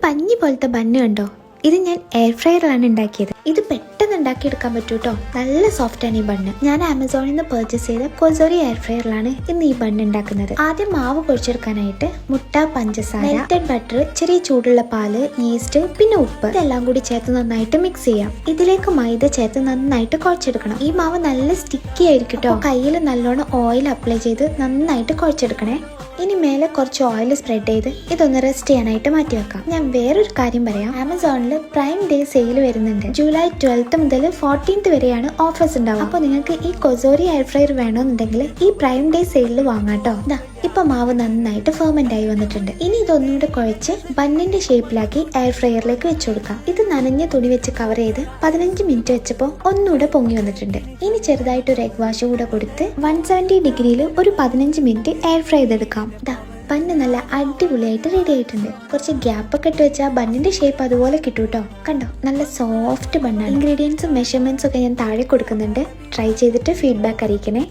പഞ്ഞി പോലത്തെ ബണ്ണ് കണ്ടോ? ഇത് ഞാൻ എയർ ഫ്രയറിലാണ് ഉണ്ടാക്കിയത്. ഇത് പെട്ടെന്ന് ഉണ്ടാക്കിയെടുക്കാൻ പറ്റൂ കേട്ടോ. നല്ല സോഫ്റ്റ് ആണ് ഈ ബണ്ണ്. ഞാൻ ആമസോണിൽ നിന്ന് പർച്ചേസ് ചെയ്ത കൊസോറി എയർ ഫ്രയറിലാണ് ഇന്ന് ഈ ബണ്ണ് ഉണ്ടാക്കുന്നത്. ആദ്യം മാവ് കുഴച്ചെടുക്കാനായിട്ട് മുട്ട, പഞ്ചസാര, മെൽറ്റഡ് ബട്ടർ, ചെറിയ ചൂടുള്ള പാല്, ഈസ്റ്റ്, പിന്നെ ഉപ്പ് ഇതെല്ലാം കൂടി ചേർത്ത് നന്നായിട്ട് മിക്സ് ചെയ്യാം. ഇതിലേക്ക് മൈദ ചേർത്ത് നന്നായിട്ട് കുഴച്ചെടുക്കണം. ഈ മാവ് നല്ല സ്റ്റിക്കി ആയിരിക്കും കേട്ടോ. കയ്യിൽ നല്ലോണം ഓയിൽ അപ്ലൈ ചെയ്ത് നന്നായിട്ട് കുഴച്ചെടുക്കണേ. ഇനി മേലെ കുറച്ച് ഓയിൽ സ്പ്രെഡ് ചെയ്ത് ഇതൊന്ന് റെസ്റ്റ് ചെയ്യാനായിട്ട് മാറ്റി വെക്കാം. ഞാൻ വേറൊരു കാര്യം പറയാം. ആമസോണിൽ പ്രൈം ഡേ സെയിൽ വരുന്നുണ്ട്. ജൂലൈ 12 മുതൽ 14 വരെയാണ് ഓഫേഴ്സ് ഉണ്ടാവുക. അപ്പോൾ നിങ്ങൾക്ക് ഈ കൊസോറി എയർ ഫ്രയർ വേണമെന്നുണ്ടെങ്കിൽ ഈ പ്രൈം ഡേ സെയിലിൽ വാങ്ങാട്ടോ. ഇപ്പൊ മാവ് നന്നായിട്ട് ഫെർമെന്റ് ആയി വന്നിട്ടുണ്ട്. ഇനി ഇതൊന്നുകൂടെ കുഴച്ച് ബണ്ണിന്റെ ഷേപ്പിലാക്കി എയർ ഫ്രയറിലേക്ക് വെച്ചു കൊടുക്കാം. ഇത് നനഞ്ഞ തുണി വെച്ച് കവർ ചെയ്ത് 15 മിനിറ്റ് വെച്ചപ്പോൾ ഒന്നുകൂടെ പൊങ്ങി വന്നിട്ടുണ്ട്. ഇനി ചെറുതായിട്ട് ഒരു എഗ് വാഷ് കൂടെ കൊടുത്ത് 170 ഡിഗ്രിയിൽ ഒരു 15 മിനിറ്റ് എയർ ഫ്രൈ ചെയ്തെടുക്കാം. ബണ്ണ് നല്ല അടിപൊളിയായിട്ട് റെഡി ആയിട്ടുണ്ട്. കുറച്ച് ഗ്യാപ്പ് ഒക്കെ ഇട്ട് വെച്ചാൽ ബണ്ണിന്റെ ഷേപ്പ് അതുപോലെ കിട്ടും കേട്ടോ. കണ്ടോ, നല്ല സോഫ്റ്റ് ബണ്ണാണ്. ഇൻഗ്രീഡിയൻസും മെഷർമെന്റ്സും ഒക്കെ ഞാൻ താഴെ കൊടുക്കുന്നുണ്ട്. ട്രൈ ചെയ്തിട്ട് ഫീഡ്ബാക്ക് അറിയിക്കണേ.